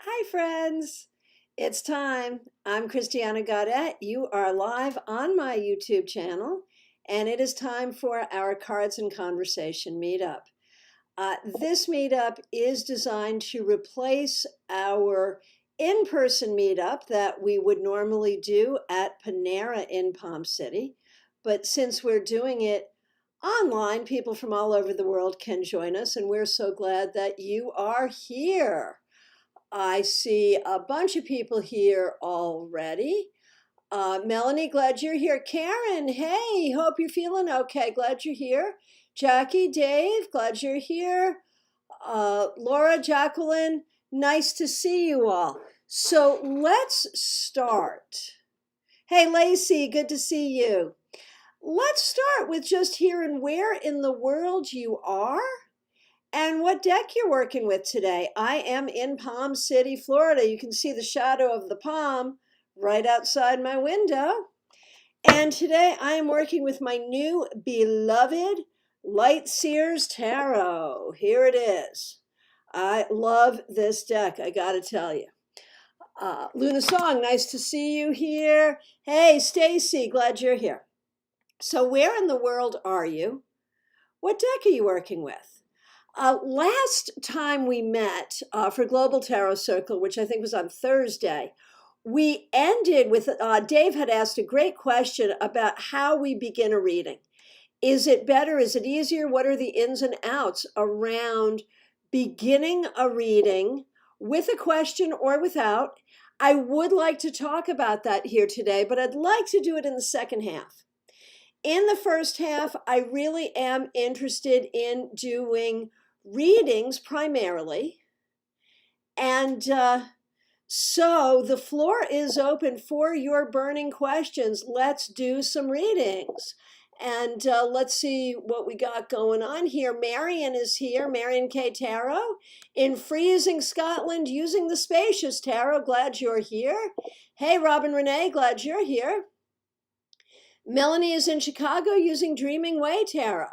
Hi, friends. It's time. I'm Christiana Gaudet. You are live on my YouTube channel, and it is time for our Cards and Conversation meetup. This meetup is designed to replace our in-person meetup that we would normally do at Panera in Palm City. But since we're doing it online, people from all over the world can join us, and we're so glad that you are here. I see a bunch of people here already. Melanie, glad you're here. Karen, hey, hope you're feeling okay. Glad you're here. Jackie, Dave, glad you're here. Laura, Jacqueline, nice to see you all. So let's start. Hey, Lacey, good to see you. Let's start with just hearing where in the world you are and what deck you're working with today. I am in Palm City, Florida. You can see the shadow of the palm right outside my window. And today I am working with my new beloved Light Seers Tarot. Here it is. I love this deck, I gotta tell you. Luna Song, nice to see you here. Hey, Stacy, glad you're here. So where in the world are you? What deck are you working with? Last time we met for Global Tarot Circle, which I think was on Thursday, we ended with Dave had asked a great question about how we begin a reading. Is it better? Is it easier? What are the ins and outs around beginning a reading with a question or without? I would like to talk about that here today, but I'd like to do it in the second half. In the first half, I really am interested in doing readings primarily. And so the floor is open for your burning questions. Let's do some readings. And let's see what we got going on here. Marion is here, Marion K. Tarot, in freezing Scotland using the Spacious Tarot. Glad you're here. Hey, Robin Renee, glad you're here. Melanie is in Chicago using Dreaming Way Tarot.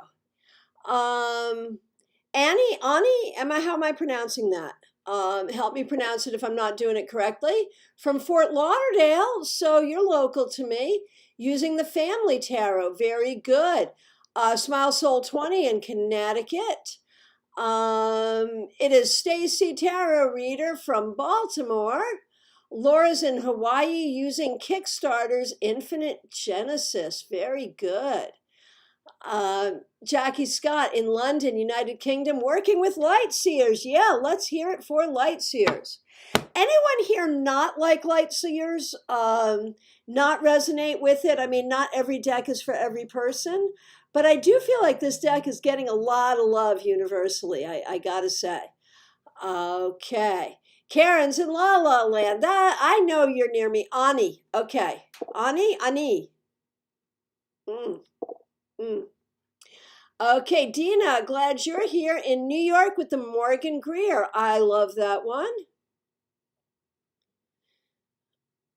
Annie, how am I pronouncing that? Help me pronounce it if I'm not doing it correctly. From Fort Lauderdale, so you're local to me, using the Family Tarot. Very good. Smile Soul 20 in Connecticut. It is Stacy Tarot Reader from Baltimore. Laura's in Hawaii using Kickstarter's Infinite Genesis. Very good. Jackie Scott in London, United Kingdom, working with Light Seers. Yeah, let's hear it for Light Seers. Anyone here not like Light Seers? Not resonate with it? I mean, not every deck is for every person, but I do feel like this deck is getting a lot of love universally, I gotta say. Okay. Karen's in La La Land. I know you're near me. Ani. Okay. Ani. Okay, Dina, glad you're here in New York with the Morgan Greer. I love that one.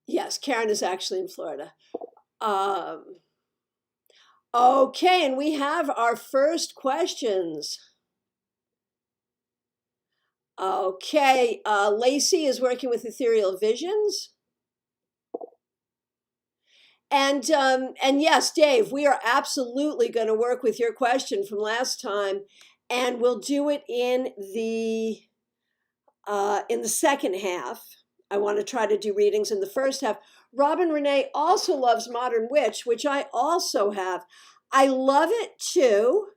Yes, Karen is actually in Florida. Okay, and we have our first questions. Okay, Lacey is working with Ethereal Visions. And yes, Dave, we are absolutely going to work with your question from last time, and we'll do it in the second half. I want to try to do readings in the first half. Robin Renee also loves Modern Witch, which I also have. I love it too,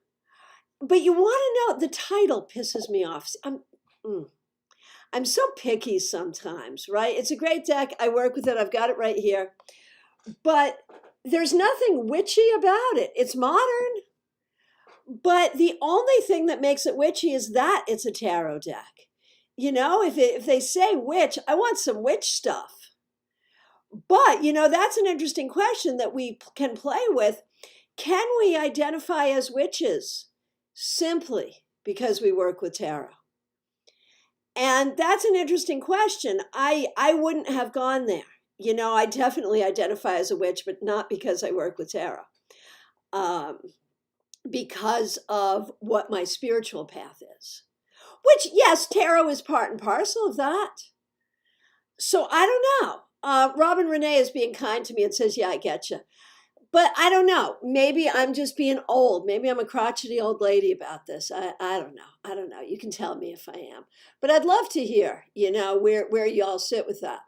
but you want to know, the title pisses me off. I'm so picky sometimes, right? It's a great deck. I work with it. I've got it right here. But there's nothing witchy about it. It's modern. But the only thing that makes it witchy is that it's a tarot deck. You know, if they say witch, I want some witch stuff. But, you know, that's an interesting question that we can play with. Can we identify as witches simply because we work with tarot? And that's an interesting question. I wouldn't have gone there. You know, I definitely identify as a witch, but not because I work with tarot. Because of what my spiritual path is. Which, yes, tarot is part and parcel of that. So I don't know. Robin Renee is being kind to me and says, "Yeah, I get you." But I don't know. Maybe I'm just being old. Maybe I'm a crotchety old lady about this. I don't know. I don't know. You can tell me if I am. But I'd love to hear, where you all sit with that.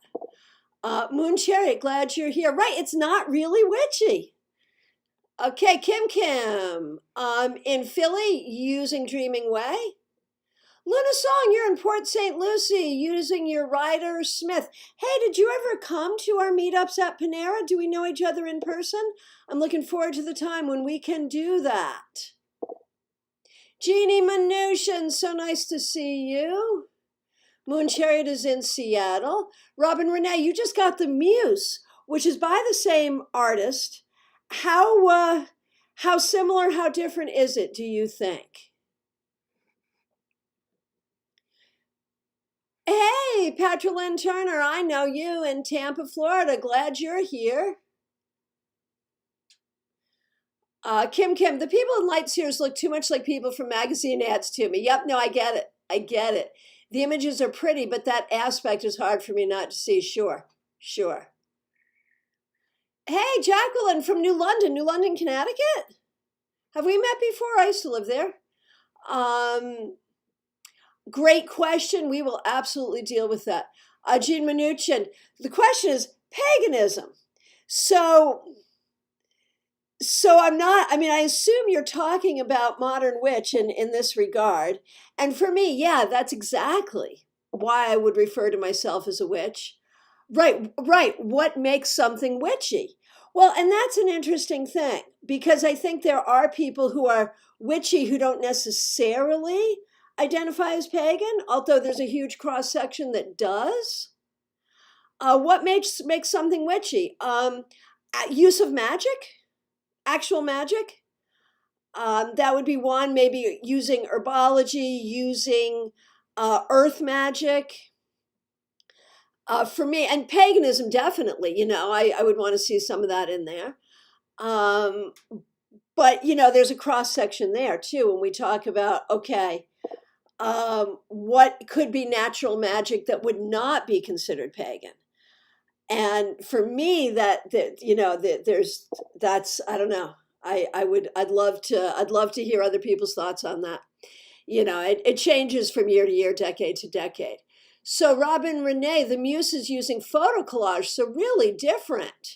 Moon Chariot, glad you're here. Right, it's not really witchy. Okay, Kim Kim. In Philly, using Dreaming Way. Luna Song, you're in Port St. Lucie using your rider Smith. Hey, did you ever come to our meetups at Panera? Do we know each other in person? I'm looking forward to the time when we can do that. Jeannie Mnuchin, so nice to see you. Moon Chariot is in Seattle. Robin Renee, you just got the Muse, which is by the same artist. How similar, how different is it, do you think? Hey, Patrolyn Turner, I know you in Tampa, Florida. Glad you're here. Kim Kim, the people in light series look too much like people from magazine ads to me. Yep, no, I get it. I get it. The images are pretty, but that aspect is hard for me not to see. Sure, sure. Hey, Jacqueline from New London, Connecticut. Have we met before? I used to live there. Great question. We will absolutely deal with that. Jean Mnuchin, the question is paganism. So I'm not, I mean, I assume you're talking about modern witch in this regard. And for me, yeah, that's exactly why I would refer to myself as a witch. Right, right. What makes something witchy? Well, and that's an interesting thing because I think there are people who are witchy who don't necessarily identify as pagan, although there's a huge cross section that does. What makes something witchy? Use of magic, actual magic. That would be one. Maybe using herbology, using earth magic. For me, and paganism, definitely, I would want to see some of that in there. But, there's a cross section there too when we talk about, okay, what could be natural magic that would not be considered pagan? And for me, that's, I don't know. I'd love to hear other people's thoughts on that. It changes from year to year, decade to decade. So Robin Renee, the Muse is using photo collage, so really different.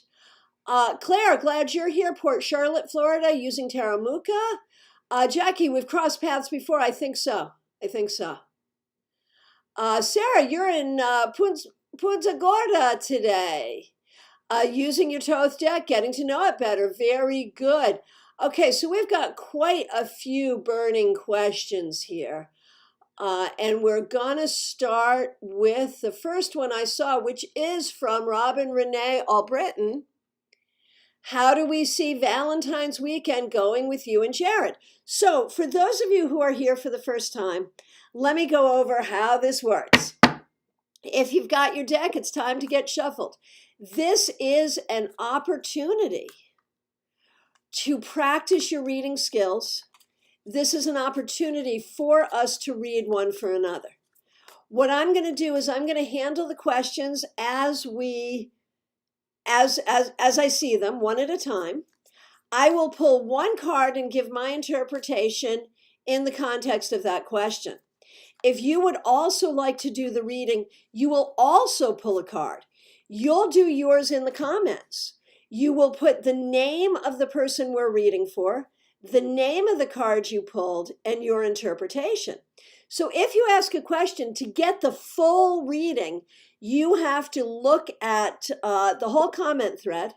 Claire, glad you're here, Port Charlotte, Florida, using Taramuka. Jackie, we've crossed paths before. I think so. Sarah, you're in Punta Gorda today. Using your Toth deck, getting to know it better. Very good. Okay, so we've got quite a few burning questions here. And we're gonna start with the first one I saw, which is from Robin Renee Albritton. How do we see Valentine's weekend going with you and Jared? So for those of you who are here for the first time, let me go over how this works. If you've got your deck, it's time to get shuffled. This is an opportunity to practice your reading skills. This is an opportunity for us to read one for another. What I'm going to do is I'm going to handle the questions as I see them, one at a time. I will pull one card and give my interpretation in the context of that question. If you would also like to do the reading, you will also pull a card. You'll do yours in the comments. You will put the name of the person we're reading for, the name of the card you pulled, and your interpretation. So if you ask a question, to get the full reading, you have to look at the whole comment thread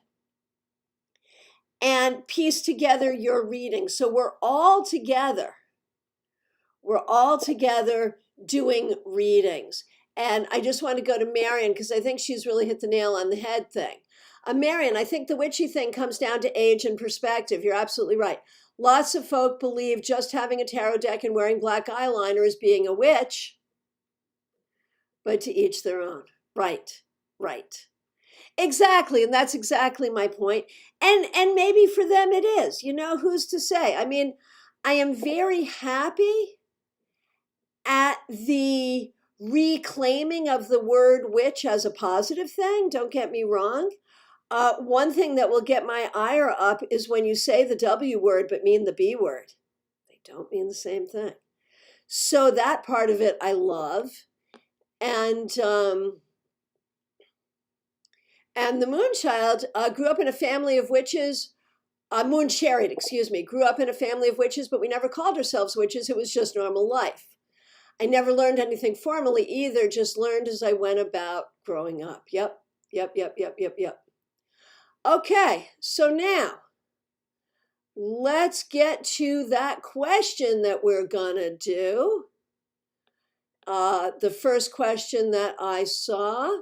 and piece together your reading. So we're all together doing readings. And I just want to go to Marion because I think she's really hit the nail on the head thing. Marion, I think the witchy thing comes down to age and perspective. You're absolutely right. Lots of folk believe just having a tarot deck and wearing black eyeliner is being a witch, but to each their own. Right. Exactly, and that's exactly my point. And maybe for them it is. Who's to say? I mean, I am very happy at the reclaiming of the word witch as a positive thing. Don't get me wrong. One thing that will get my ire up is when you say the W word but mean the B word. They don't mean the same thing. So that part of it I love. And the Moonchild grew up in a family of witches. Moon Chariot, excuse me, grew up in a family of witches, but we never called ourselves witches. It was just normal life. I never learned anything formally either, just learned as I went about growing up. Yep. Okay, so now let's get to that question that we're gonna do. The first question that I saw,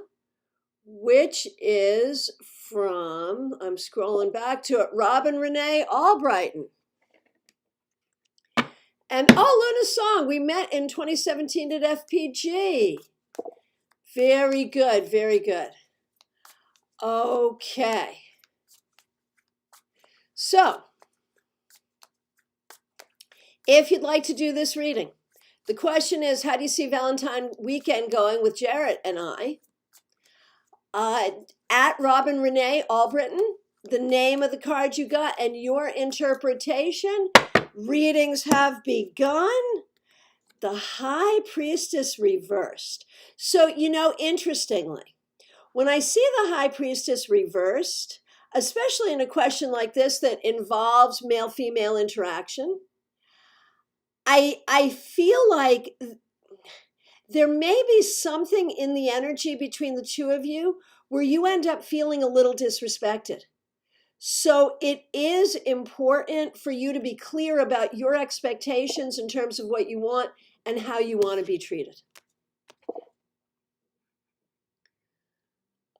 which is from, I'm scrolling back to it, Robin Renee Albrighton. And Luna Song, we met in 2017 at FPG. Very good, very good. Okay. So, if you'd like to do this reading, the question is, how do you see Valentine weekend going with Jarrett and I? At Robin Renee Albritton, the name of the card you got and your interpretation. Readings have begun. The High Priestess reversed. So, interestingly, when I see the High Priestess reversed, especially in a question like this that involves male-female interaction, I feel like there may be something in the energy between the two of you where you end up feeling a little disrespected. So it is important for you to be clear about your expectations in terms of what you want and how you want to be treated.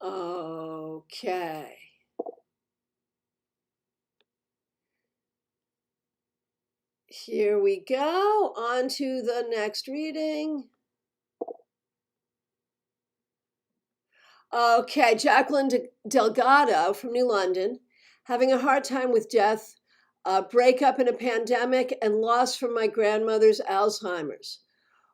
Okay. Here we go. On to the next reading. Okay, Jacqueline Delgado from New London, having a hard time with death, breakup in a pandemic, and loss from my grandmother's Alzheimer's.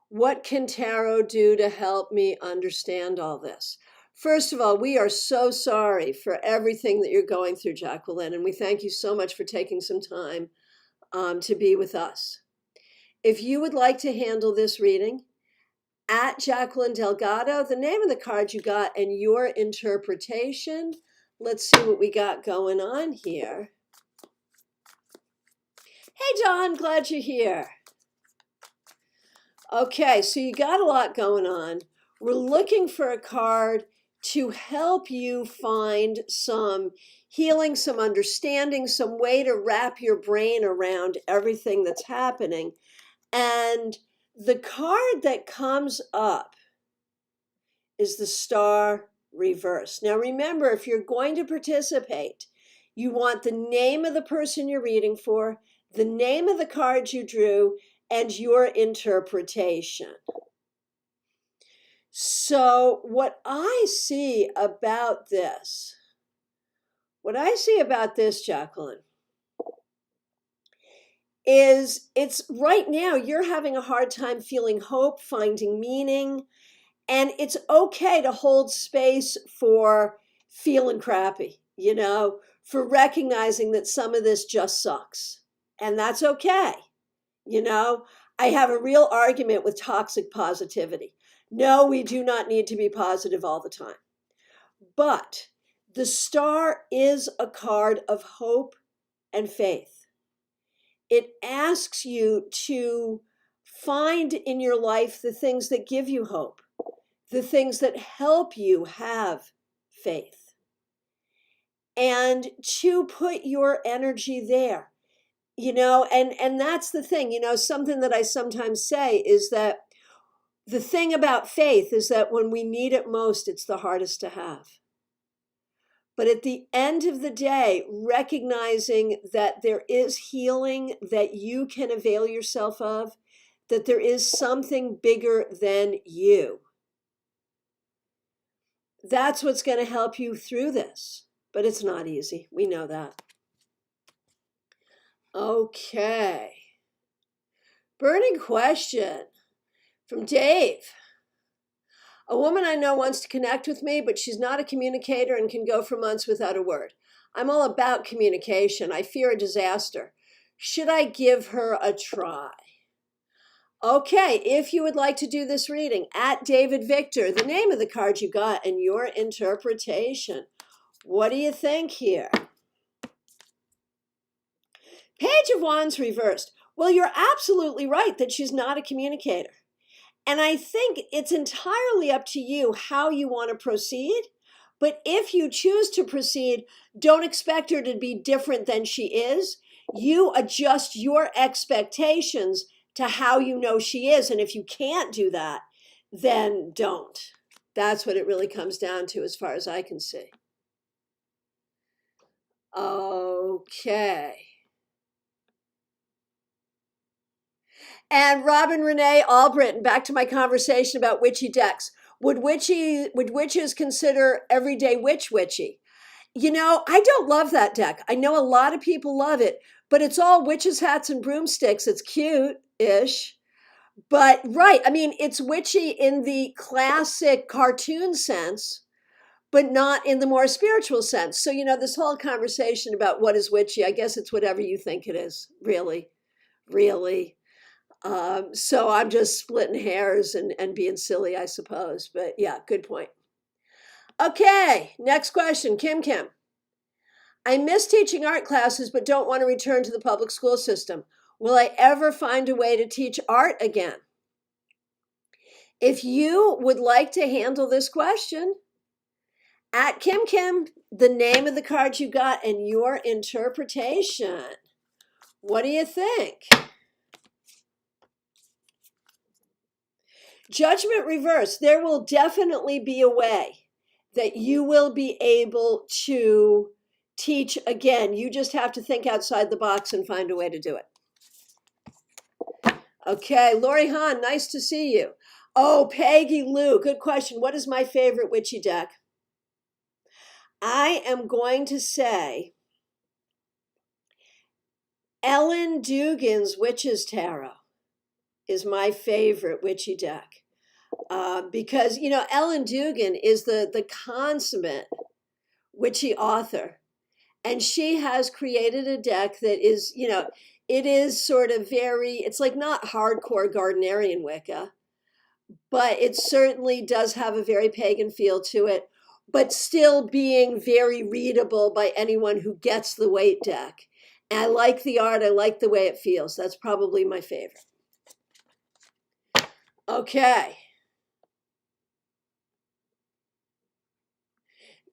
What can tarot do to help me understand all this? First of all, we are so sorry for everything that you're going through, Jacqueline, and we thank you so much for taking some time to be with us. If you would like to handle this reading, at Jacqueline Delgado, the name of the card you got and your interpretation. Let's see what we got going on here. Hey, Don, glad you're here. Okay, so you got a lot going on. We're looking for a card to help you find some healing, some understanding, some way to wrap your brain around everything that's happening. And the card that comes up is the Star reverse. Now remember, if you're going to participate, you want the name of the person you're reading for, the name of the card you drew, and your interpretation. So what I see about this, Jacqueline, is it's right now you're having a hard time feeling hope, finding meaning, and it's okay to hold space for feeling crappy, for recognizing that some of this just sucks. And that's okay. I have a real argument with toxic positivity. No, we do not need to be positive all the time. But the Star is a card of hope and faith. It asks you to find in your life the things that give you hope, the things that help you have faith, and to put your energy there, and that's the thing, something that I sometimes say is that the thing about faith is that when we need it most, it's the hardest to have. But at the end of the day, recognizing that there is healing that you can avail yourself of, that there is something bigger than you. That's what's going to help you through this. But it's not easy. We know that. Okay. Burning question from Dave. A woman I know wants to connect with me, but she's not a communicator and can go for months without a word. I'm all about communication. I fear a disaster. Should I give her a try? Okay, if you would like to do this reading, at David Victor, the name of the card you got and your interpretation. What do you think here? Page of Wands reversed. Well, you're absolutely right that she's not a communicator. And I think it's entirely up to you how you want to proceed. But if you choose to proceed, don't expect her to be different than she is. You adjust your expectations to how you know she is. And if you can't do that, then don't. That's what it really comes down to as far as I can see. Okay. And Robin Renee Albritton, back to my conversation about witchy decks. Would witches consider everyday witchy? You know, I don't love that deck. I know a lot of people love it, but it's all witches' hats and broomsticks. It's cute-ish. But right, I mean, it's witchy in the classic cartoon sense, but not in the more spiritual sense. So, you know, this whole conversation about what is witchy, I guess it's whatever you think it is, really, really. So I'm just splitting hairs and being silly, I suppose. But yeah, good point. Okay, next question. Kim. I miss teaching art classes, but don't want to return to the public school system. Will I ever find a way to teach art again? If you would like to handle this question, at Kim, the name of the card you got and your interpretation. What do you think? Judgment reverse. There will definitely be a way that you will be able to teach again. You just have to think outside the box and find a way to do it. Okay, Lori Hahn, nice to see you. Oh, Peggy Lou, good question. What is my favorite witchy deck? I am going to say Ellen Dugan's Witches Tarot is my favorite witchy deck. Because, you know, Ellen Dugan is the consummate witchy author. And she has created a deck that is, you know, it is sort of it's like not hardcore Gardnerian Wicca, but it certainly does have a very pagan feel to it, but still being very readable by anyone who gets the weight deck. And I like the art. I like the way it feels. That's probably my favorite. Okay.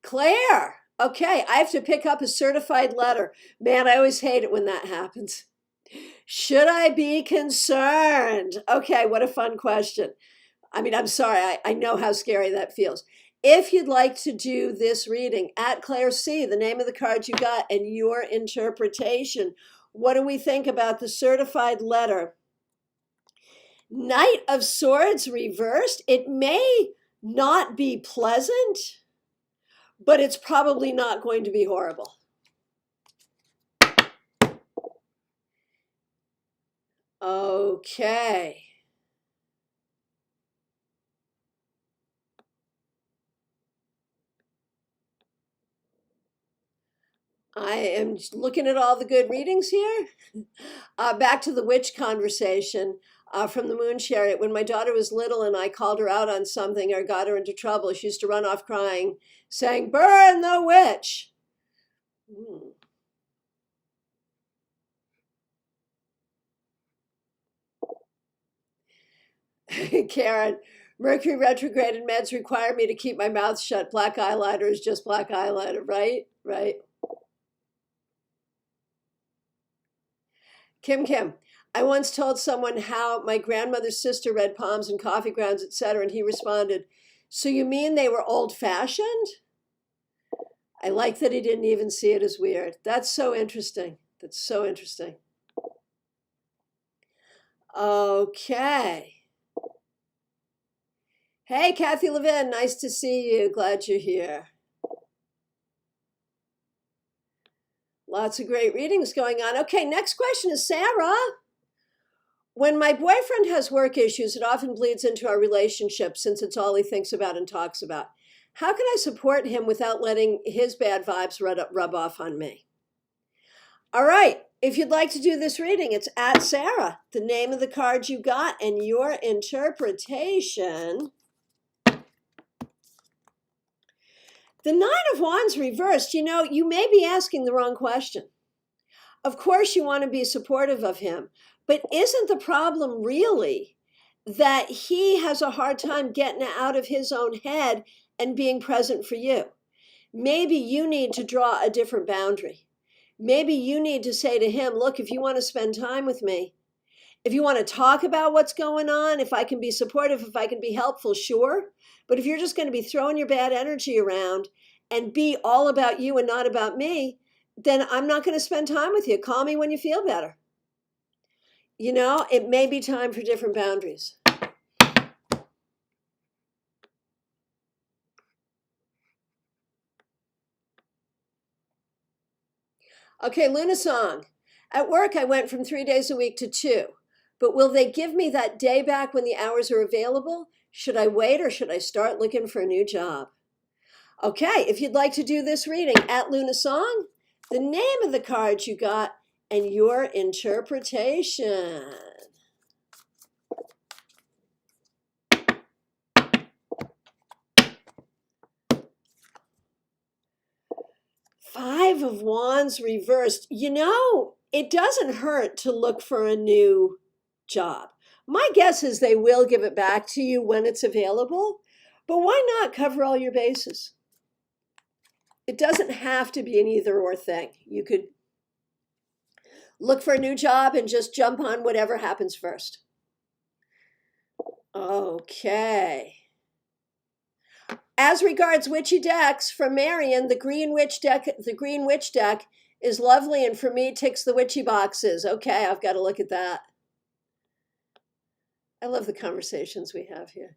Claire. Okay, I have to pick up a certified letter. Man, I always hate it when that happens. Should I be concerned? Okay, what a fun question. I mean, I'm sorry, I know how scary that feels. If you'd like to do this reading, at Claire C, the name of the card you got and your interpretation, what do we think about the certified letter? Knight of Swords reversed. It may not be pleasant, but it's probably not going to be horrible. Okay. I am looking at all the good readings here. Back to the witch conversation from the Moon Chariot. When my daughter was little and I called her out on something or got her into trouble, she used to run off crying, saying, "Burn the witch." Karen, Mercury retrograde and meds require me to keep my mouth shut. Black eyeliner is just black eyeliner, right? Right. Kim, I once told someone how my grandmother's sister read palms and coffee grounds, etc., and he responded, "So you mean they were old-fashioned?" I like that he didn't even see it as weird. That's so interesting. That's so interesting. Okay. Hey, Kathy Levin, nice to see you. Glad you're here. Lots of great readings going on. Okay, next question is Sarah. When my boyfriend has work issues, it often bleeds into our relationship since it's all he thinks about and talks about. How can I support him without letting his bad vibes rub off on me? All right. If you'd like to do this reading, it's at Sarah, the name of the card you got, and your interpretation. The Nine of Wands reversed, you may be asking the wrong question. Of course, you want to be supportive of him, but isn't the problem really that he has a hard time getting out of his own head and being present for you? Maybe you need to draw a different boundary. Maybe you need to say to him, look, if you want to spend time with me, if you want to talk about what's going on, if I can be supportive, if I can be helpful, sure. But if you're just going to be throwing your bad energy around and be all about you and not about me, then I'm not going to spend time with you. Call me when you feel better. It may be time for different boundaries. Okay, Luna Song. At work, I went from 3 days a week to 2. But will they give me that day back when the hours are available? Should I wait or should I start looking for a new job? Okay, if you'd like to do this reading at Luna Song, the name of the card you got, and your interpretation. Five of Wands reversed. It doesn't hurt to look for a new job. My guess is they will give it back to you when it's available, but why not cover all your bases? It doesn't have to be an either or thing. You could look for a new job and just jump on whatever happens first. Okay. As regards witchy decks, from Marion, the Green Witch deck is lovely and for me ticks the witchy boxes. Okay, I've got to look at that. I love the conversations we have here.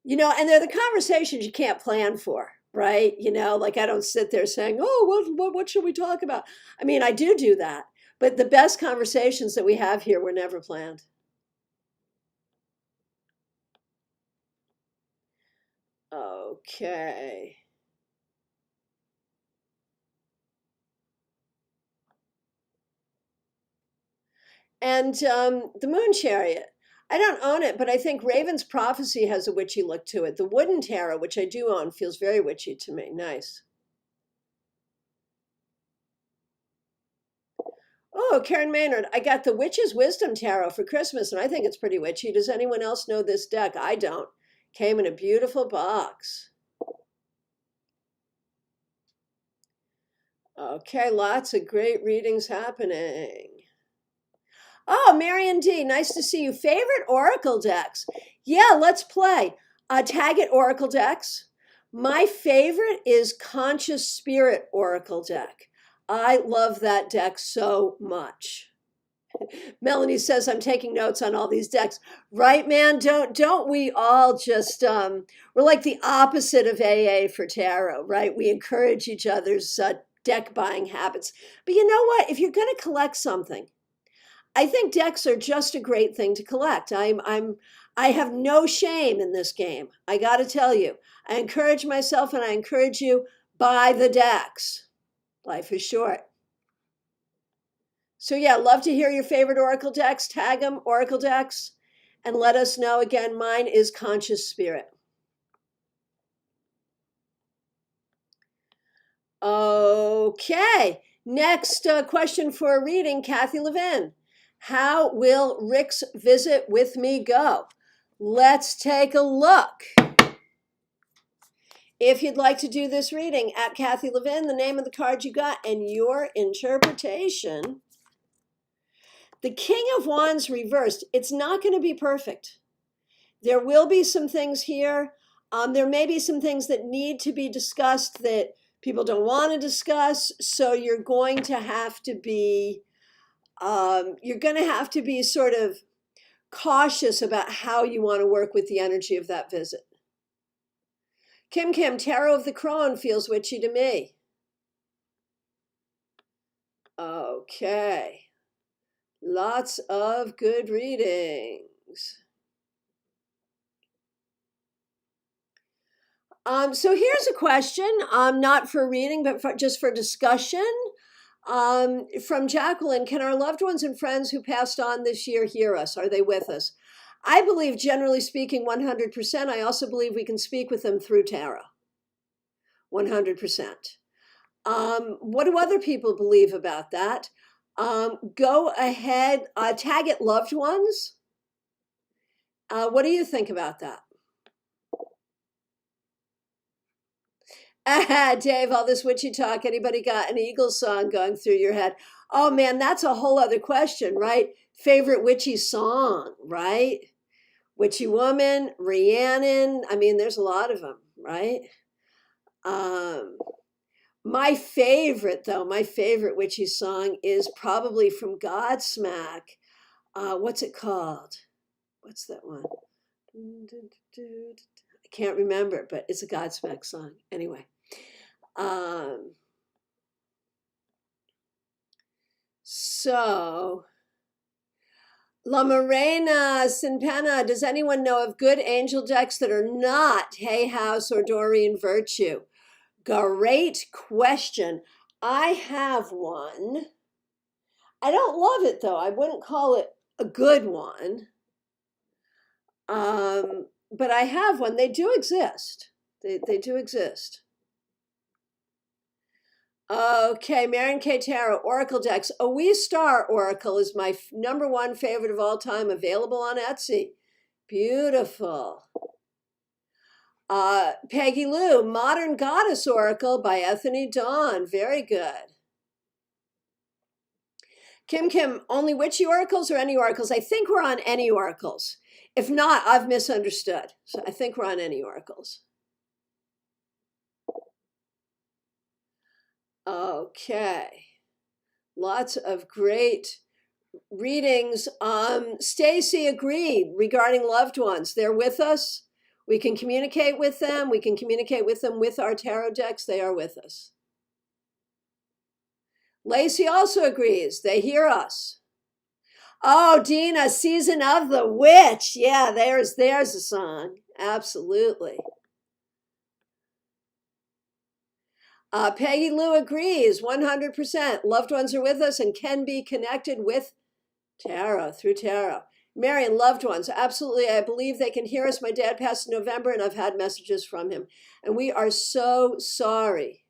And they're the conversations you can't plan for, right? Like I don't sit there saying, oh, what should we talk about? I mean, I do that, but the best conversations that we have here were never planned. Okay. And the Moon Chariot. I don't own it, but I think Raven's Prophecy has a witchy look to it. The Wooden Tarot, which I do own, feels very witchy to me. Nice. Oh, Karen Maynard, I got the Witch's Wisdom Tarot for Christmas, and I think it's pretty witchy. Does anyone else know this deck? I don't. Came in a beautiful box. Okay, lots of great readings happening. Oh, Marion D, nice to see you. Favorite Oracle decks? Yeah, let's play. Tag it Oracle decks. My favorite is Conscious Spirit Oracle deck. I love that deck so much. Melanie says I'm taking notes on all these decks. Right, man? Don't we all just we're like the opposite of AA for tarot, right? We encourage each other's deck buying habits. But you know what? If you're going to collect something, I think decks are just a great thing to collect. I have no shame in this game. I got to tell you, I encourage myself and I encourage you, buy the decks. Life is short. So yeah, love to hear your favorite Oracle decks. Tag them, Oracle decks, and let us know. Again, mine is Conscious Spirit. Okay, next question for a reading, Kathy Levin. How will Rick's visit with me go? Let's take a look. If you'd like to do this reading, at Kathy Levin, the name of the card you got, and your interpretation. The King of Wands reversed. It's not going to be perfect. There will be some things here. There may be some things that need to be discussed that people don't want to discuss. So you're going to have to be sort of cautious about how you want to work with the energy of that visit. Kim, Tarot of the Crone feels witchy to me. Okay. Lots of good readings. So here's a question, not for reading, but just for discussion. From Jacqueline, can our loved ones and friends who passed on this year hear us? Are they with us? I believe, generally speaking, 100%. I also believe we can speak with them through tarot. 100%. What do other people believe about that? Go ahead, tag it loved ones. What do you think about that? Dave, all this witchy talk, anybody got an Eagles song going through your head? Oh man, that's a whole other question, right? Favorite witchy song, right? Witchy Woman, Rhiannon. I mean, there's a lot of them, right? My favorite, though, my favorite witchy song is probably from Godsmack. What's it called? What's that one? I can't remember, but it's a Godsmack song. Anyway. So, La Morena, Sinpena, does anyone know of good angel decks that are not Hay House or Doreen Virtue? Great question. I have one. I don't love it though. I wouldn't call it a good one. But I have one. They do exist. They do exist. Okay, Marion K. Tarot, Oracle decks. A Wee Star Oracle is my number one favorite of all time, available on Etsy. Beautiful. Peggy Lou, Modern Goddess Oracle by Ethany Dawn. Very good. Kim, only witchy oracles or any oracles? I think we're on any oracles. If not, I've misunderstood. So I think we're on any oracles. Okay. Lots of great readings. Stacy agreed regarding loved ones. They're with us. We can communicate with them. We can communicate with them with our tarot decks. They are with us. Lacey also agrees. They hear us. Oh, Dina, Season of the Witch. Yeah, there's a song. Absolutely. Peggy Lou agrees 100%. Loved ones are with us and can be connected with tarot, through tarot. Marion, loved ones, absolutely. I believe they can hear us. My dad passed in November and I've had messages from him. And we are so sorry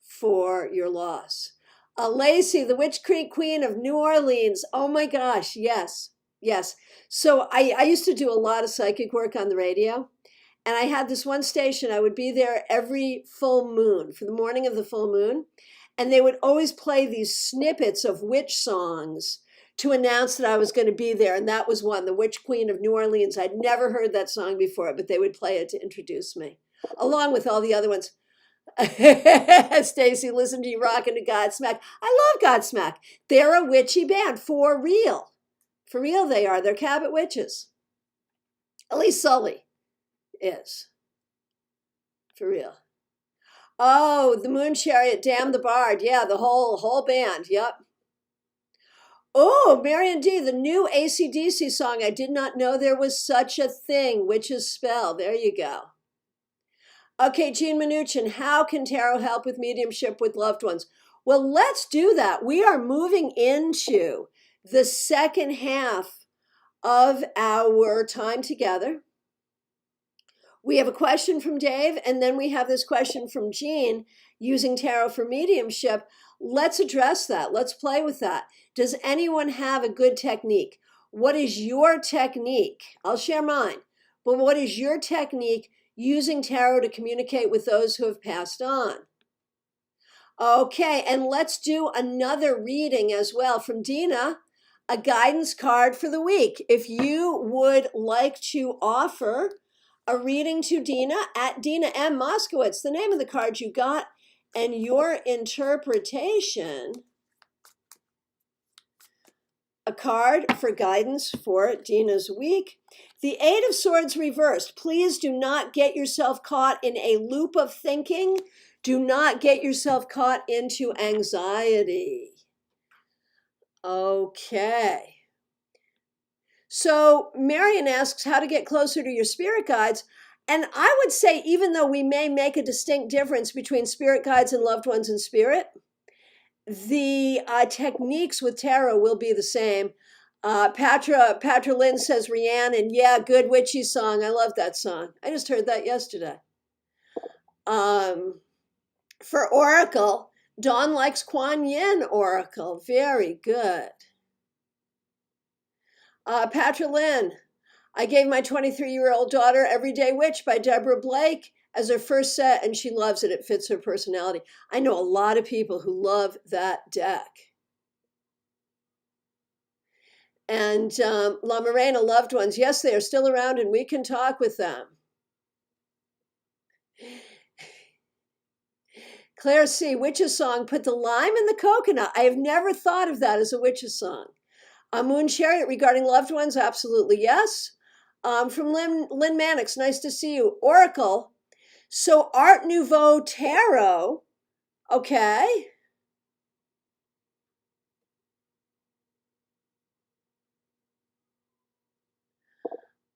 for your loss. Lacey, the Witch Creek Queen of New Orleans. Oh my gosh, yes, yes. So I used to do a lot of psychic work on the radio. And I had this one station, I would be there every full moon, for the morning of the full moon. And they would always play these snippets of witch songs to announce that I was going to be there. And that was one, the Witch Queen of New Orleans. I'd never heard that song before, but they would play it to introduce me, along with all the other ones. Stacy, listen to you rocking to Godsmack. I love Godsmack. They're a witchy band, for real. For real they are. They're Cabot witches. At least Sully is. For real. Oh, the Moon Chariot, Damn the Bard. Yeah, the whole band. Yep. Oh, Marion D., the new AC/DC song. I did not know there was such a thing. Witch's Spell. There you go. Okay, Jean Mnuchin, how can tarot help with mediumship with loved ones? Well, let's do that. We are moving into the second half of our time together. We have a question from Dave, and then we have this question from Jean using tarot for mediumship. Let's address that. Let's play with that. Does anyone have a good technique? What is your technique? I'll share mine. But what is your technique using tarot to communicate with those who have passed on? Okay, and let's do another reading as well from Dina, a guidance card for the week. If you would like to offer a reading to Dina at Dina M. Moskowitz, the name of the card you got, and your interpretation, a card for guidance for Dina's week. The Eight of Swords reversed. Please do not get yourself caught in a loop of thinking. Do not get yourself caught into anxiety. Okay. So Marion asks how to get closer to your spirit guides. And I would say, even though we may make a distinct difference between spirit guides and loved ones in spirit, the techniques with tarot will be the same. Patra Lynn says Rhiannon, yeah, good witchy song. I love that song. I just heard that yesterday. For Oracle, Dawn likes Kuan Yin Oracle. Very good. Patra Lynn, I gave my 23-year-old daughter Everyday Witch by Deborah Blake as her first set, and she loves it. It fits her personality. I know a lot of people who love that deck. And La Morena loved ones. Yes, they are still around and we can talk with them. Claire C., witch's song, put the lime in the coconut. I have never thought of that as a witch's song. Moon Chariot regarding loved ones, absolutely yes. From Lynn Mannix, nice to see you. Oracle, so Art Nouveau Tarot, okay.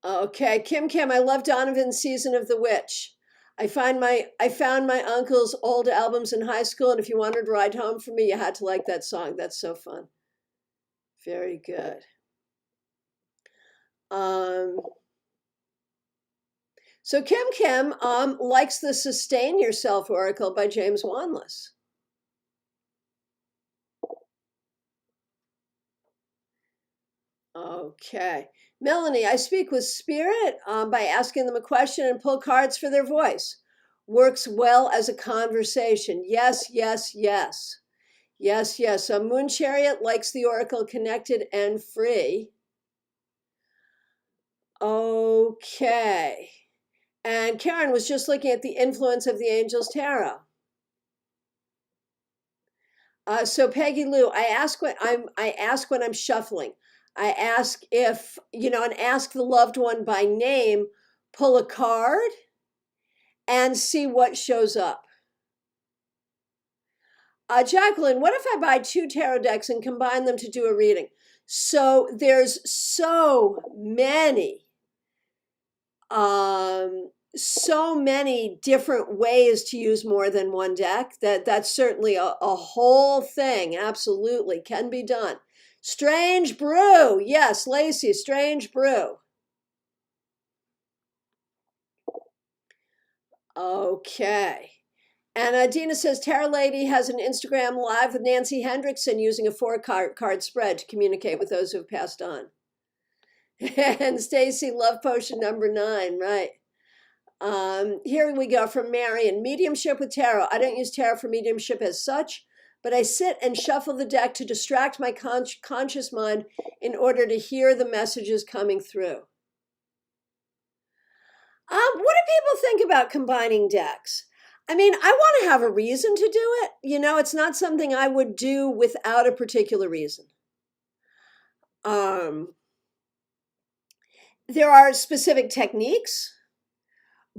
Okay, Kim, I love Donovan's Season of the Witch. I found my uncle's old albums in high school, and if you wanted to ride home for me, you had to like that song. That's so fun. Very good. So Kim likes the Sustain Yourself Oracle by James Wanless. Okay. Melanie, I speak with spirit by asking them a question and pull cards for their voice. Works well as a conversation. Yes, yes, yes. Yes, yes. So Moon Chariot likes the Oracle connected and free. Okay. And Karen was just looking at the influence of the Angels Tarot. So Peggy Lou, I ask when I'm shuffling. I ask if, and ask the loved one by name, pull a card and see what shows up. Jacqueline, what if I buy 2 tarot decks and combine them to do a reading? So there's so many different ways to use more than one deck that's certainly a whole thing. Absolutely can be done. Strange Brew. Yes, Lacey, Strange Brew. Okay. And Dina says Tarot Lady has an Instagram live with Nancy Hendrickson using a 4-card spread to communicate with those who have passed on. And Stacy, Love Potion number 9, right. Here we go from Marion. Mediumship with tarot. I don't use tarot for mediumship as such, but I sit and shuffle the deck to distract my conscious mind in order to hear the messages coming through. What do people think about combining decks? I mean, I want to have a reason to do it. It's not something I would do without a particular reason. There are specific techniques,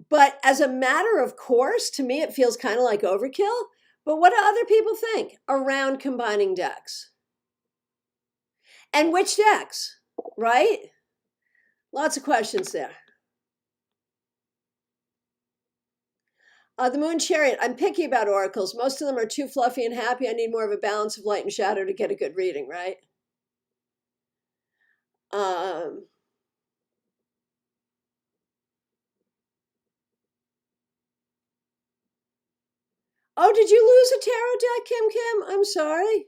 but as a matter of course, to me, it feels kind of like overkill. But what do other people think around combining decks? And which decks, right? Lots of questions there. The Moon Chariot, I'm picky about oracles. Most of them are too fluffy and happy. I need more of a balance of light and shadow to get a good reading, right? Oh, did you lose a tarot deck, Kim? I'm sorry.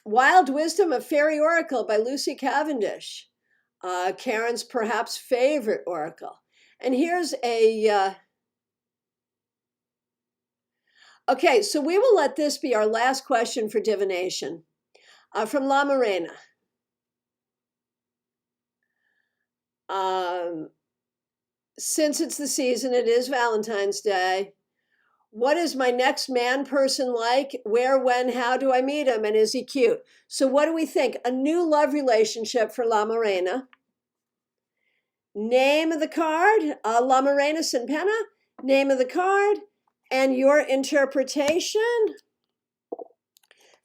Wild Wisdom of Fairy Oracle by Lucy Cavendish. Karen's perhaps favorite oracle. And here's a... Okay, so we will let this be our last question for divination. From La Morena. Since it's the season, it is Valentine's Day. What is my next man person like? Where, when, how do I meet him? And is he cute? So what do we think? A new love relationship for La Morena. Name of the card, La Morena Sin Pena. Name of the card, And your interpretation?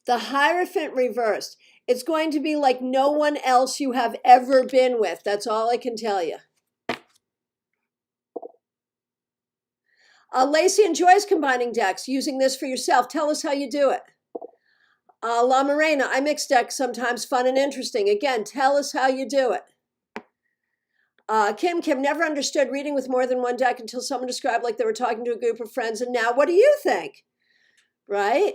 The Hierophant reversed. It's going to be like no one else you have ever been with. That's all I can tell you. Lacey enjoys combining decks, using this for yourself. Tell us how you do it. La Morena, I mix decks sometimes, fun and interesting. Again, tell us how you do it. Kim, never understood reading with more than one deck until someone described like they were talking to a group of friends. And now what do you think? Right?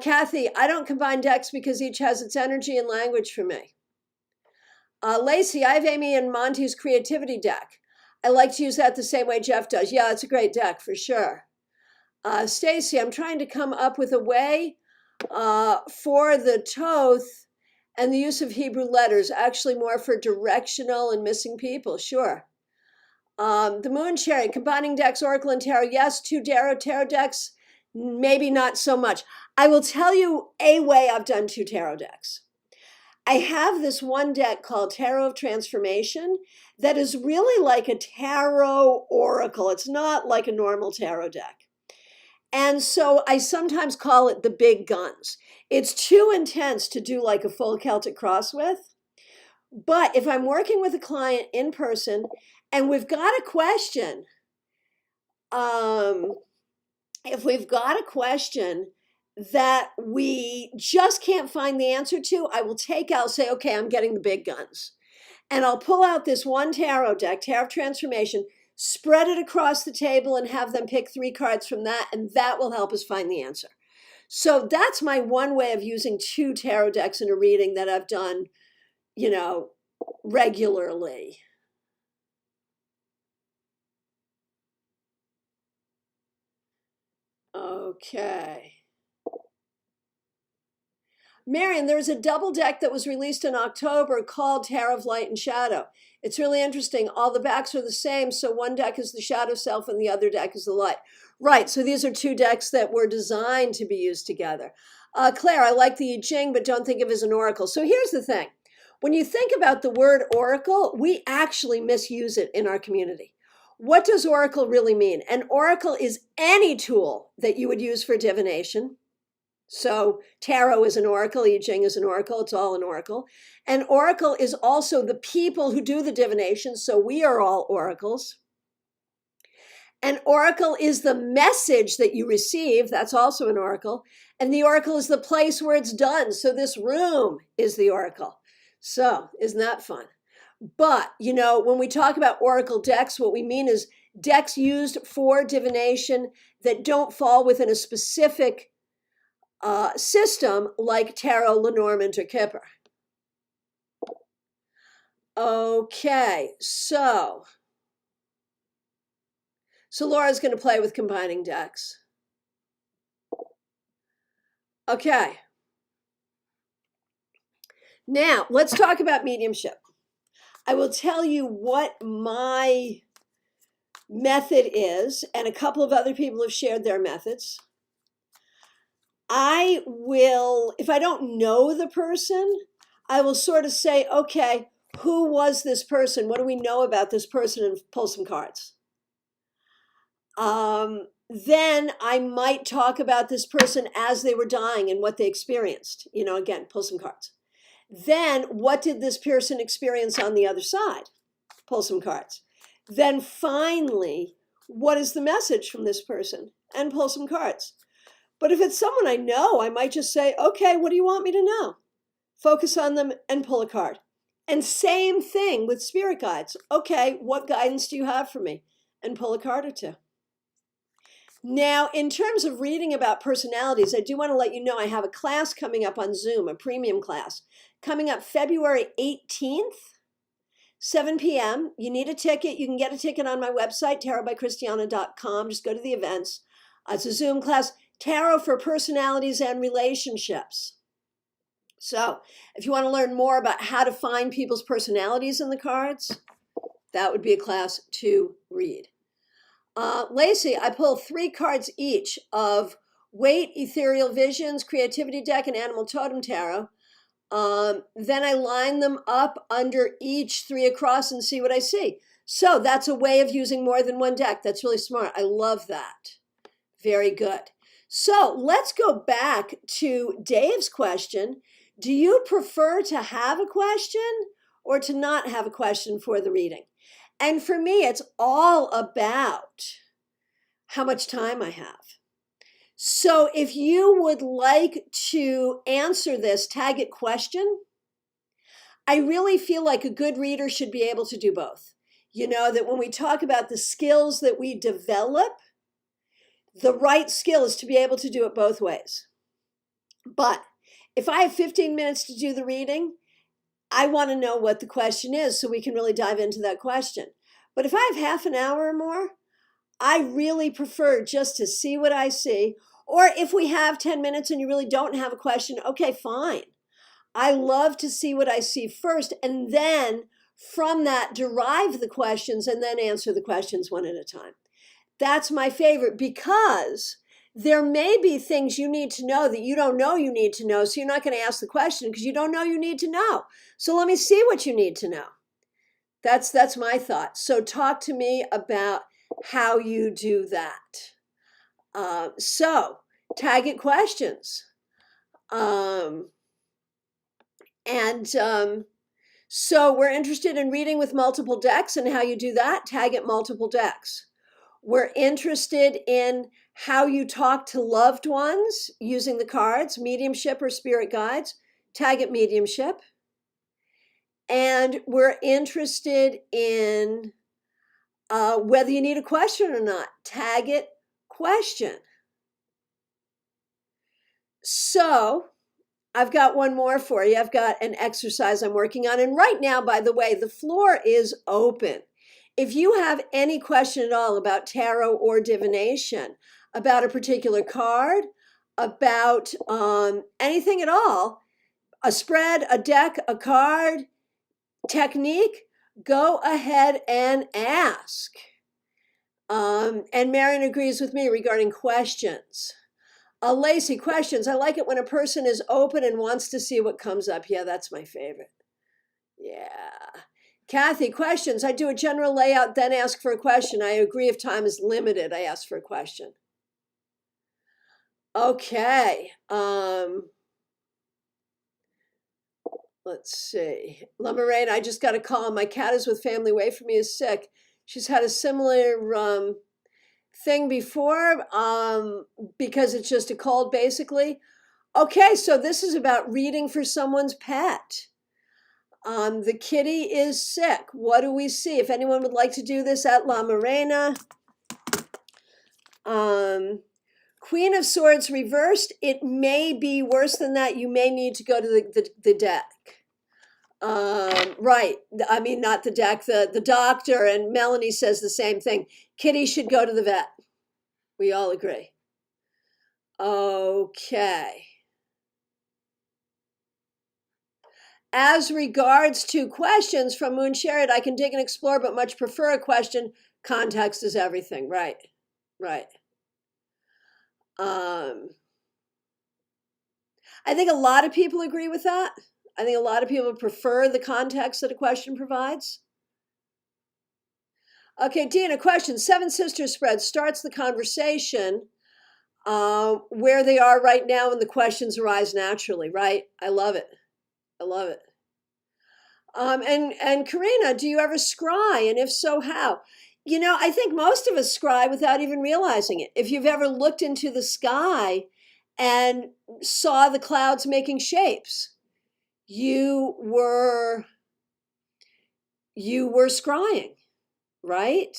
Kathy, I don't combine decks because each has its energy and language for me. Lacey, I have Amy and Monty's creativity deck. I like to use that the same way Jeff does. Yeah, it's a great deck for sure. Stacy, I'm trying to come up with a way for the Toth and the use of Hebrew letters, actually more for directional and missing people. Sure. The Moon Cherry, combining decks, Oracle and Tarot. Yes, 2 tarot decks, maybe not so much. I will tell you a way I've done 2 tarot decks. I have this one deck called Tarot of Transformation that is really like a tarot oracle. It's not like a normal tarot deck. And so I sometimes call it the big guns. It's too intense to do like a full Celtic cross with. But if I'm working with a client in person and we've got a question, if we've got a question that we just can't find the answer to, I will say, okay, I'm getting the big guns. And I'll pull out this one tarot deck, Tarot of Transformation, spread it across the table and have them pick 3 cards from that, and that will help us find the answer. So that's my one way of using 2 tarot decks in a reading that I've done, regularly. Okay. Marion, there's a double deck that was released in October called Tarot of Light and Shadow. It's really interesting. All the backs are the same, so one deck is the shadow self and the other deck is the light. Right, so these are 2 decks that were designed to be used together. Claire, I like the I Ching, but don't think of it as an oracle. So here's the thing. When you think about the word oracle, we actually misuse it in our community. What does oracle really mean? An oracle is any tool that you would use for divination. So tarot is an oracle, I Ching is an oracle, it's all an oracle. And oracle is also the people who do the divination, so we are all oracles. An oracle is the message that you receive, that's also an oracle. And the oracle is the place where it's done, so this room is the oracle. So isn't that fun? But, when we talk about oracle decks, what we mean is decks used for divination that don't fall within a specific system like Tarot, Lenormand, or Kipper. Okay, so Laura's going to play with combining decks. Okay. Now, let's talk about mediumship. I will tell you what my method is, and a couple of other people have shared their methods. I will, if I don't know the person, I will sort of say, okay, who was this person? What do we know about this person? And pull some cards. Then I might talk about this person as they were dying and what they experienced. Again, pull some cards. Then what did this person experience on the other side? Pull some cards. Then finally, what is the message from this person? And pull some cards. But if it's someone I know, I might just say, okay, what do you want me to know? Focus on them and pull a card. And same thing with spirit guides. Okay, what guidance do you have for me? And pull a card or 2. Now, in terms of reading about personalities, I do want to let you know I have a class coming up on Zoom, a premium class, coming up February 18th, 7 p.m. You need a ticket. You can get a ticket on my website, tarotbychristiana.com. Just go to the events. It's a Zoom class, Tarot for Personalities and Relationships. So if you want to learn more about how to find people's personalities in the cards, that would be a class to read. Lacey, I pull 3 cards each of Weight, Ethereal Visions, Creativity Deck, and Animal Totem Tarot. Then I line them up under each 3 across and see what I see. So that's a way of using more than one deck. That's really smart. I love that. Very good. So let's go back to Dave's question. Do you prefer to have a question or to not have a question for the reading? And for me, it's all about how much time I have. So if you would like to answer this, tag it question. I really feel like a good reader should be able to do both. You know, that when we talk about the skills that we develop, the right skill is to be able to do it both ways. But if I have 15 minutes to do the reading, I want to know what the question is so we can really dive into that question. But if I have half an hour or more, I really prefer just to see what I see. Or if we have 10 minutes and you really don't have a question, okay, fine. I love to see what I see first, and then from that derive the questions and then answer the questions one at a time. That's my favorite, because there may be things you need to know that you don't know you need to know. So you're not going to ask the question because you don't know you need to know. So let me see what you need to know. That's my thought. So talk to me about how you do that. So tag it questions. So we're interested in reading with multiple decks and how you do that. Tag it multiple decks. We're interested in how you talk to loved ones using the cards, mediumship or spirit guides. Tag it mediumship. And we're interested in whether you need a question or not. Tag it question. So I've got one more for you. I've got an exercise I'm working on. And right now, by the way, the floor is open. If you have any question at all about tarot or divination, about a particular card, about anything at all, a spread, a deck, a card, technique, go ahead and ask. And Marion agrees with me regarding questions. Lacey, questions. I like it when a person is open and wants to see what comes up. Yeah, that's my favorite. Yeah. Kathy, questions. I do a general layout, then ask for a question. I agree if time is limited, I ask for a question. Okay. Let's see. Lamarraine, I just got a call. My cat is with family away from me, is sick. She's had a similar thing before because it's just a cold, basically. Okay, so this is about reading for someone's pet. The kitty is sick. What do we see? If anyone would like to do this at La Morena. Queen of Swords reversed. It may be worse than that. You may need to go to the deck. Right. I mean, not the deck, the doctor. And Melanie says the same thing. Kitty should go to the vet. We all agree. Okay. As regards to questions from Moon Sherrod, I can dig and explore, but much prefer a question. Context is everything. Right. Right. I think a lot of people agree with that. I think a lot of people prefer the context that a question provides. Okay, Dina, question. Seven Sisters spread starts the conversation where they are right now and the questions arise naturally, right? I love it. I love it. And Karina, do you ever scry? And if so, how? You know, I think most of us scry without even realizing it. If you've ever looked into the sky and saw the clouds making shapes, you were scrying, right?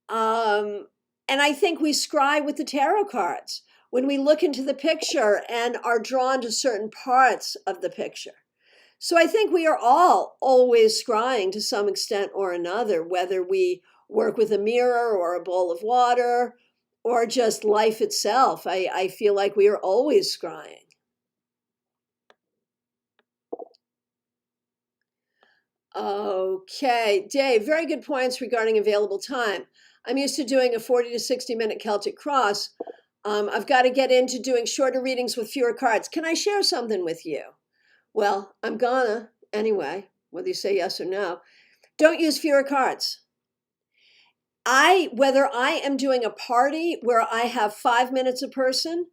And I think we scry with the tarot cards when we look into the picture and are drawn to certain parts of the picture. So I think we are all always scrying to some extent or another, whether we work with a mirror or a bowl of water or just life itself. I feel like we are always scrying. Okay, Dave, very good points regarding available time. I'm used to doing a 40 to 60-minute Celtic cross. I've got to get into doing shorter readings with fewer cards. Can I share something with you? Well, I'm gonna anyway, whether you say yes or no. Don't use fewer cards. Whether I am doing a party where I have 5 minutes a person,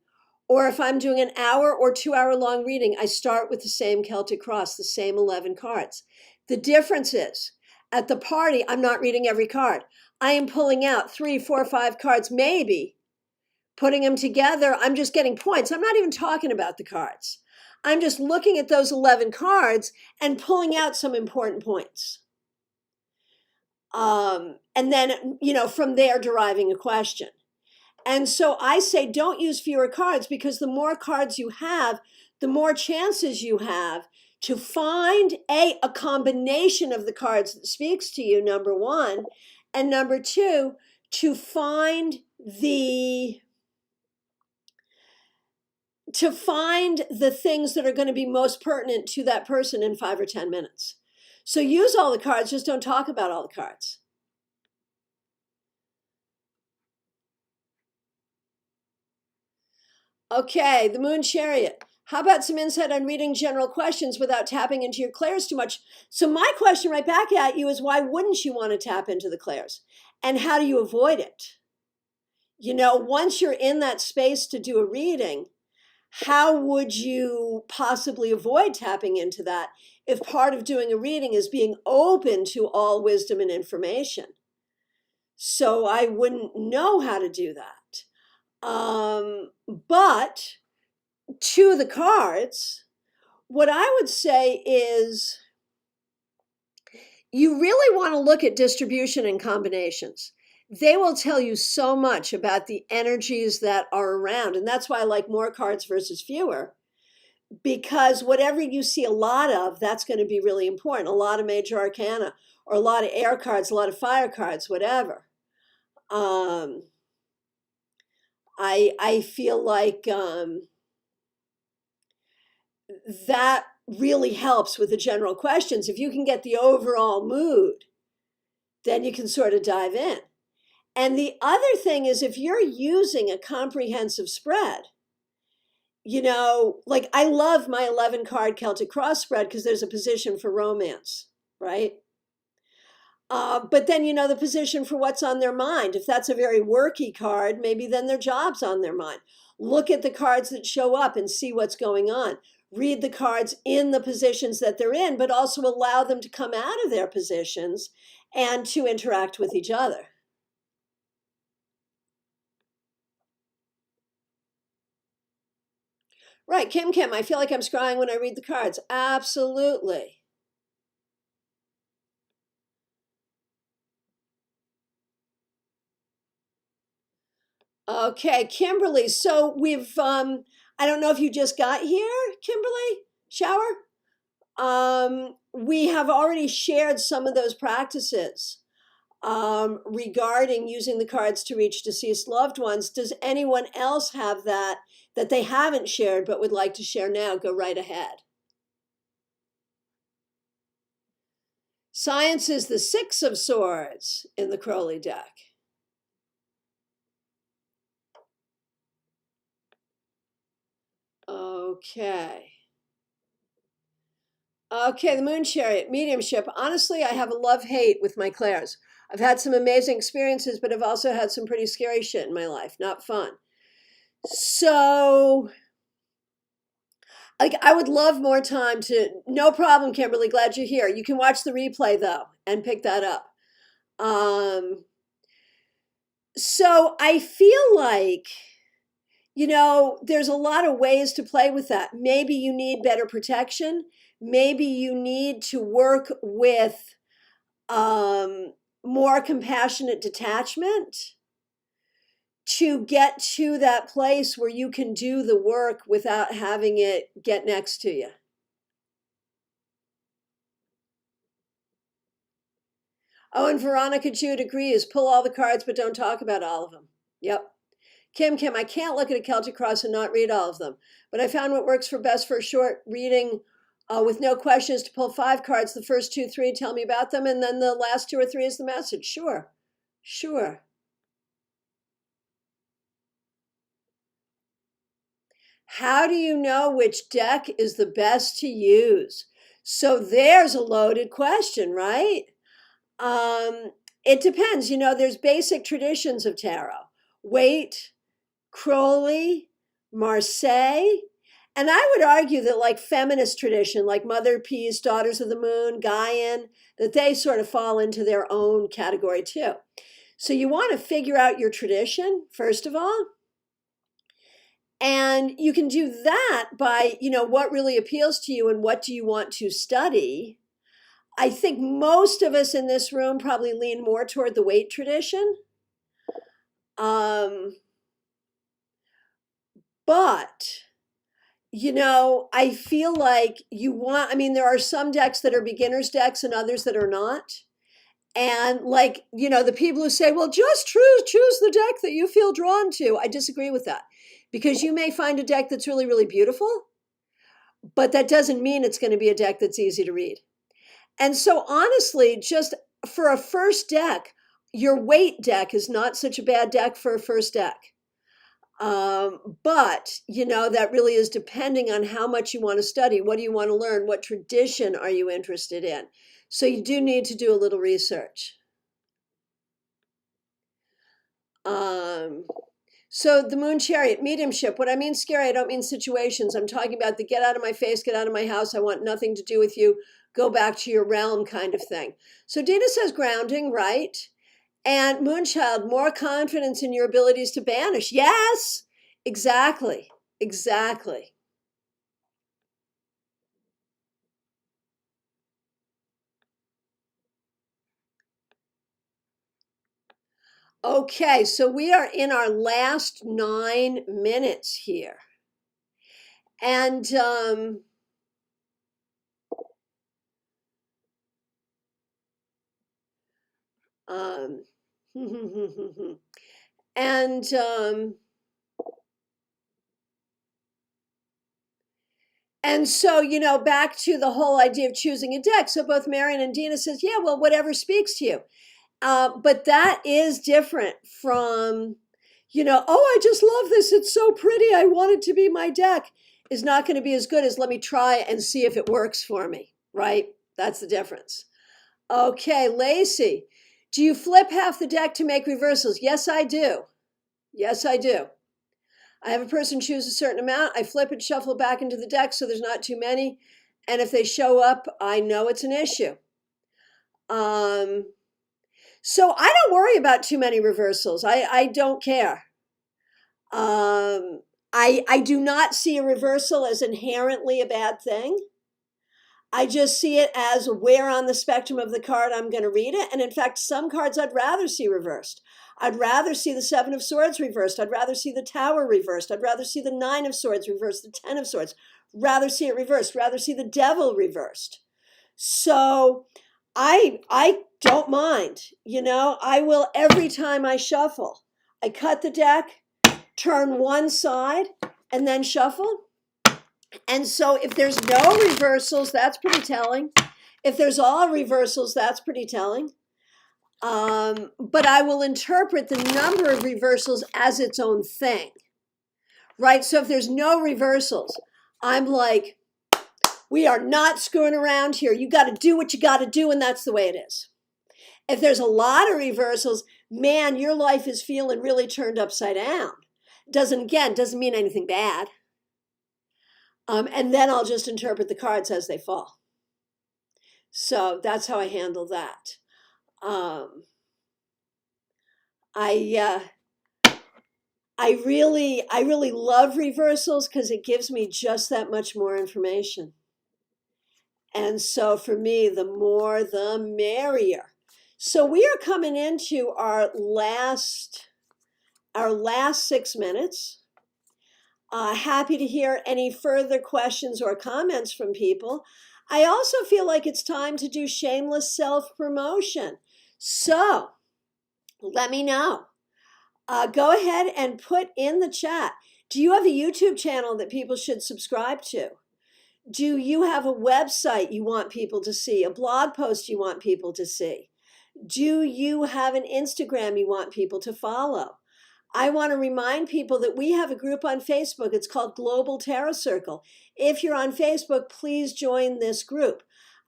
or if I'm doing an hour or 2 hour long reading, I start with the same Celtic cross, the same 11 cards. The difference is at the party, I'm not reading every card. I am pulling out 3, 4, 5 cards, maybe putting them together. I'm just getting points. I'm not even talking about the cards. I'm just looking at those 11 cards and pulling out some important points. And then, from there, deriving a question. And so I say, don't use fewer cards, because the more cards you have, the more chances you have to find a combination of the cards that speaks to you, number one, and number two, to find the things that are going to be most pertinent to that person in 5 or 10 minutes. So use all the cards, just don't talk about all the cards. Okay, the Moon Chariot. How about some insight on reading general questions without tapping into your clairs too much? So my question right back at you is, why wouldn't you want to tap into the clairs? And how do you avoid it? Once you're in that space to do a reading, how would you possibly avoid tapping into that if part of doing a reading is being open to all wisdom and information? So I wouldn't know how to do that. But to the cards, what I would say is you really want to look at distribution and combinations. They will tell you so much about the energies that are around. And that's why I like more cards versus fewer, because whatever you see a lot of, that's going to be really important. A lot of major arcana, or a lot of air cards, a lot of fire cards, whatever. I feel like that really helps with the general questions. If you can get the overall mood, then you can sort of dive in. And the other thing is, if you're using a comprehensive spread, like I love my 11 card Celtic cross spread because there's a position for romance, right? But then, the position for what's on their mind. If that's a very worky card, maybe then their job's on their mind. Look at the cards that show up and see what's going on. Read the cards in the positions that they're in, but also allow them to come out of their positions and to interact with each other. Right, Kim, I feel like I'm scrying when I read the cards. Absolutely. Okay, Kimberly. So we've, I don't know if you just got here, Kimberly, shower. We have already shared some of those practices regarding using the cards to reach deceased loved ones. Does anyone else have that they haven't shared but would like to share now? Go right ahead. Science is the 6 of Swords in the Crowley deck. Okay. Okay, the Moon Chariot, mediumship. Honestly, I have a love-hate with my clairs. I've had some amazing experiences, but I've also had some pretty scary shit in my life. Not fun. So, I would love more time to, no problem, Kimberly, glad you're here. You can watch the replay, though, and pick that up. So I feel like, there's a lot of ways to play with that. Maybe you need better protection. Maybe you need to work with more compassionate detachment to get to that place where you can do the work without having it get next to you. Oh, and Veronica Jude agrees. Pull all the cards, but don't talk about all of them. Yep. Kim, I can't look at a Celtic cross and not read all of them. But I found what works best for a short reading with no questions to pull 5 cards. The first 2, 3 tell me about them, and then the last 2 or 3 is the message. Sure. How do you know which deck is the best to use? So there's a loaded question, right? It depends. There's basic traditions of tarot. Waite, Crowley, Marseille. And I would argue that like feminist tradition, like Mother of Peace, Daughters of the Moon, Gaian, that they sort of fall into their own category too. So you want to figure out your tradition, first of all. And you can do that by, what really appeals to you and what do you want to study. I think most of us in this room probably lean more toward the Waite tradition. But, I feel like there are some decks that are beginner's decks and others that are not. And like, the people who say, well, just choose the deck that you feel drawn to. I disagree with that because you may find a deck that's really, really beautiful, but that doesn't mean it's going to be a deck that's easy to read. And so honestly, just for a first deck, your Waite deck is not such a bad deck for a first deck. But, that really is depending on how much you want to study. What do you want to learn? What tradition are you interested in? So you do need to do a little research. So the Moon Chariot, mediumship. When I mean scary, I don't mean situations. I'm talking about the get out of my face, get out of my house. I want nothing to do with you. Go back to your realm kind of thing. So Dina says grounding, right? And Moonchild, more confidence in your abilities to banish. Yes, exactly. Okay, so we are in our last 9 minutes here. And and so, back to the whole idea of choosing a deck. So both Marion and Dina says, yeah, well, whatever speaks to you. But that is different from, oh, I just love this. It's so pretty. I want it to be my deck. Is not going to be as good as let me try and see if it works for me, right? That's the difference. Okay, Lacey, do you flip half the deck to make reversals? Yes, I do. I have a person choose a certain amount. I flip it, shuffle back into the deck so there's not too many. And if they show up, I know it's an issue. So I don't worry about too many reversals. I don't care. I do not see a reversal as inherently a bad thing. I just see it as where on the spectrum of the card I'm going to read it. And in fact, some cards I'd rather see reversed. I'd rather see the 7 of Swords reversed. I'd rather see the Tower reversed. I'd rather see the 9 of Swords reversed, the 10 of Swords. Rather see it reversed. Rather see the Devil reversed. So I don't mind. I will every time I shuffle. I cut the deck, turn one side, and then shuffle. And so if there's no reversals, that's pretty telling. If there's all reversals, that's pretty telling. But I will interpret the number of reversals as its own thing, right? So if there's no reversals, I'm like, we are not screwing around here. You got to do what you got to do, and that's the way it is. If there's a lot of reversals, man, your life is feeling really turned upside down. Doesn't mean anything bad. And then I'll just interpret the cards as they fall. So that's how I handle that. I really love reversals because it gives me just that much more information. And so for me, the more the merrier. So we are coming into our last 6 minutes. Happy to hear any further questions or comments from people. I also feel like it's time to do shameless self-promotion. So let me know. Go ahead and put in the chat. Do you have a YouTube channel that people should subscribe to? Do you have a website you want people to see? A blog post you want people to see? Do you have an Instagram you want people to follow? I want to remind people that we have a group on Facebook. It's called Global Tarot Circle. If you're on Facebook, please join this group.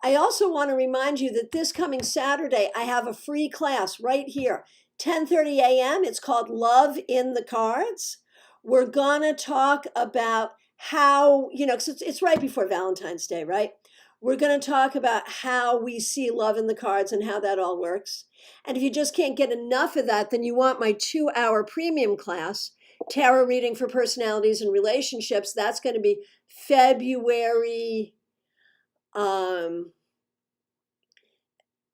I also want to remind you that this coming Saturday, I have a free class right here, 10:30 a.m. It's called Love in the Cards. We're going to talk about how, 'cause it's right before Valentine's Day, right? We're going to talk about how we see love in the cards and how that all works. And if you just can't get enough of that, then you want my 2-hour premium class, Tarot Reading for Personalities and Relationships. That's going to be February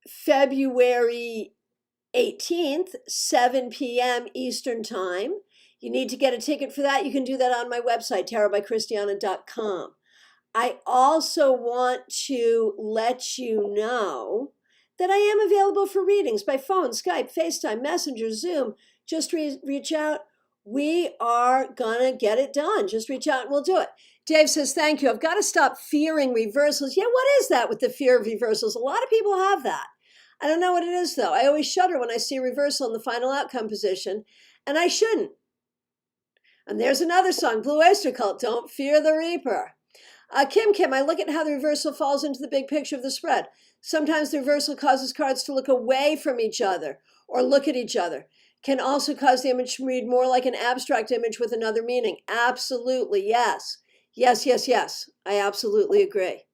February 18th, 7 p.m. Eastern Time. You need to get a ticket for that. You can do that on my website, tarotbychristiana.com. I also want to let you know that I am available for readings by phone, Skype, FaceTime, Messenger, Zoom. Just reach out. We are going to get it done. Just reach out and we'll do it. Dave says, thank you. I've got to stop fearing reversals. Yeah, what is that with the fear of reversals? A lot of people have that. I don't know what it is, though. I always shudder when I see a reversal in the final outcome position, and I shouldn't. And there's another song, Blue Oyster Cult, Don't Fear the Reaper. Kim, I look at how the reversal falls into the big picture of the spread. Sometimes the reversal causes cards to look away from each other or look at each other. Can also cause the image to read more like an abstract image with another meaning. Absolutely, yes. Yes. I absolutely agree.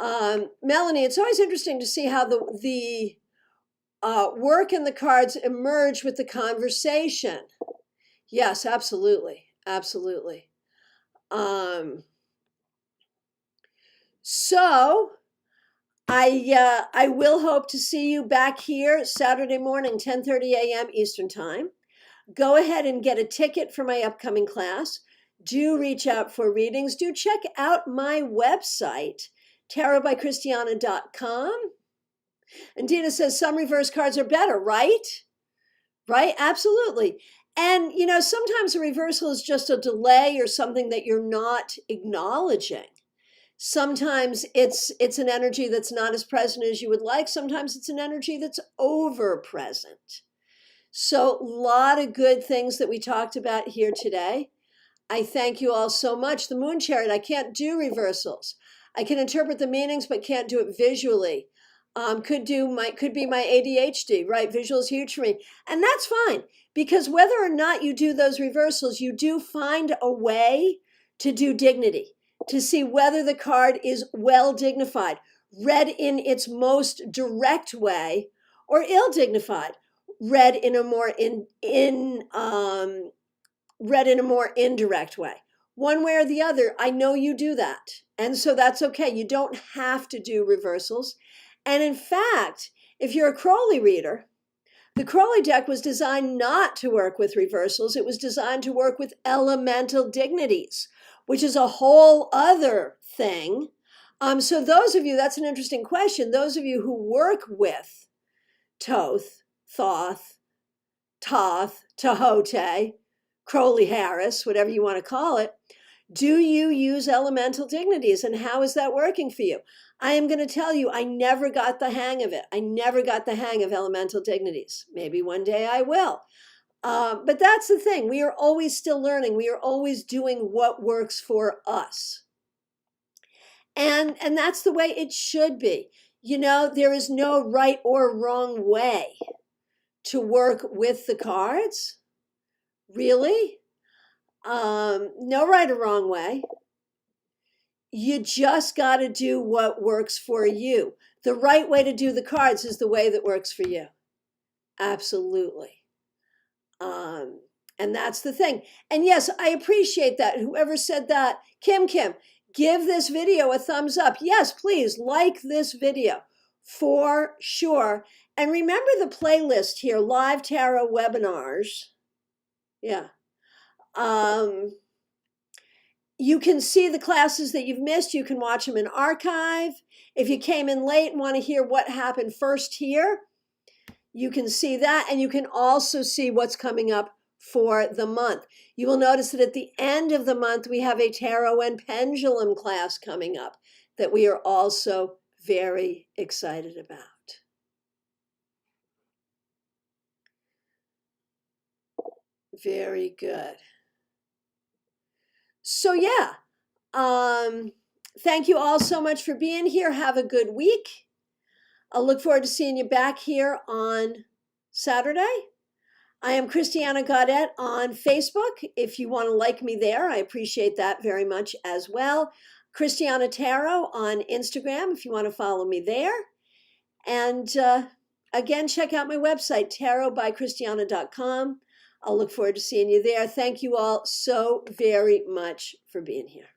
Melanie, it's always interesting to see how the work in the cards emerge with the conversation. Yes, absolutely. So I will hope to see you back here Saturday morning, 10:30 a.m. Eastern Time. Go ahead and get a ticket for my upcoming class. Do reach out for readings. Do check out my website, tarotbychristiana.com. And Dina says some reverse cards are better, right? Right? Absolutely. And, sometimes a reversal is just a delay or something that you're not acknowledging. Sometimes it's an energy that's not as present as you would like. Sometimes it's an energy that's over present. So a lot of good things that we talked about here today. I thank you all so much. The Moon Chariot, I can't do reversals. I can interpret the meanings, but can't do it visually. Could be my ADHD, right? Visual is huge for me. And that's fine, because whether or not you do those reversals, you do find a way to do dignity, to see whether the card is well dignified, read in its most direct way, or ill dignified, read in a more indirect way. One way or the other, I know you do that. And so that's okay. You don't have to do reversals. And in fact, if you're a Crowley reader, the Crowley deck was designed not to work with reversals. It was designed to work with elemental dignities, which is a whole other thing. So those of you, that's an interesting question. Those of you who work with Thoth, Thoth, Tahote, Crowley Harris, whatever you want to call it, do you use elemental dignities, and how is that working for you? I am going to tell you, I never got the hang of it. I never got the hang of elemental dignities. Maybe one day I will. But that's the thing. We are always still learning. We are always doing what works for us. And that's the way it should be. There is no right or wrong way to work with the cards. Really? No right or wrong way. You just got to do what works for you. The right way to do the cards is the way that works for you. Absolutely. And that's the thing. And yes, I appreciate that. Whoever said that, Kim, give this video a thumbs up. Yes, please like this video for sure. And remember the playlist here, live tarot webinars. Yeah. You can see the classes that you've missed. You can watch them in archive. If you came in late and want to hear what happened first here, you can see that. And you can also see what's coming up for the month. You will notice that at the end of the month, we have a tarot and pendulum class coming up that we are also very excited about. Very good. So yeah, Thank you all so much for being here. Have a good week. I'll look forward to seeing you back here on Saturday. I am Christiana Gaudet on Facebook. If you want to like me there, I appreciate that very much as well. Christiana Tarot on Instagram if you want to follow me there. And again, check out my website, tarotbychristiana.com. I'll look forward to seeing you there. Thank you all so very much for being here.